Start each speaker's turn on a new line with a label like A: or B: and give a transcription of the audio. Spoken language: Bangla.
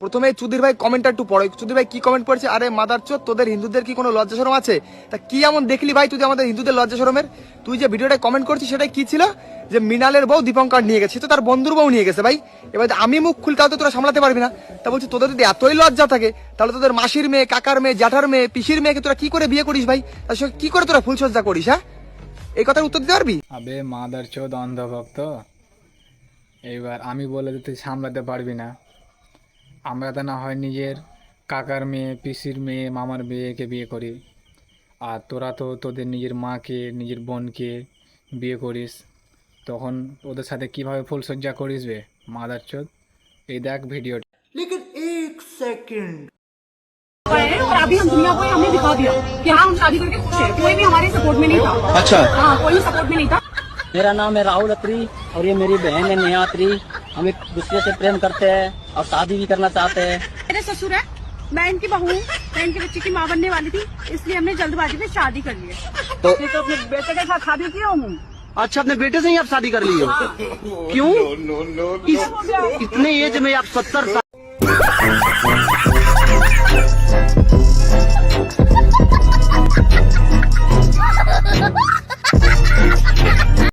A: প্রথমে চুদির ভাই কমেন্টটা একটু পড়ো। চুদির ভাই কি কমেন্ট করেছে? আরে মাদারচোদ, তোদের হিন্দুদের কি কোনো লজ্জা শরম আছে? তা কি এমন দেখলি ভাই তুই আমাদের হিন্দুদের লজ্জা শরমের? তুই যে ভিডিওটা কমেন্ট করছিস সেটাই কি ছিল? যে মৃণালের বউ দীপঙ্কর নিয়ে গেছে, তো তার বন্ধুর বউ নিয়ে গেছে ভাই। এবার আমি মুখ খুলতে তো তোরা সামলাতে পারবি না। তা বলছি তোদের যদি এতই লজ্জা থাকে তাহলে তোদের মাসির মেয়ে, কাকার মেয়ে, জ্যাঠার মেয়ে, পিসির মেয়েকে তোরা কি করে বিয়ে করিস ভাই? তার সঙ্গে কি করে তোরা ফুলসজ্জা করিস? হ্যাঁ, এই কথার উত্তর দিতে পারবি?
B: আবে মাদারচোদ অন্ধভক্ত, এইবার আমি বলে দিতে সামলাতে পারবি না। আমরা তো না হয় নিজের কাকার মেয়ে, পিসির মেয়ে, মামার মেয়েকে বিয়ে করি, আর তোরা তো তোদের নিজের মাকে, নিজের বোনকে বিয়ে করিস, তখন ওদের সাথে কিভাবে ফুলসজ্জা করিস বে মাদারচোদ? এই দেখ ভিডিও।
C: और अभी हम दुनिया को हमने दिखा दिया कि हाँ हम शादी करके खुश है। कोई भी हमारे सपोर्ट में नहीं था। अच्छा, हाँ, कोई सपोर्ट में नहीं था।
D: मेरा नाम है राहुल अत्री और ये मेरी बहन है नेहा अत्री। हम एक दूसरे से प्रेम करते हैं और शादी भी करना चाहते हैं।
C: मेरे ससुर है, मैं इनकी बहू हूँ, मैं इनके बच्चे की माँ बनने वाली थी, इसलिए हमने जल्दबाजी में शादी कर ली है। तो अपने बेटे के साथ शादी की हूँ।
D: अच्छा, अपने बेटे से ही आप शादी कर ली हो? क्यों? इतने एज में आप 70 साल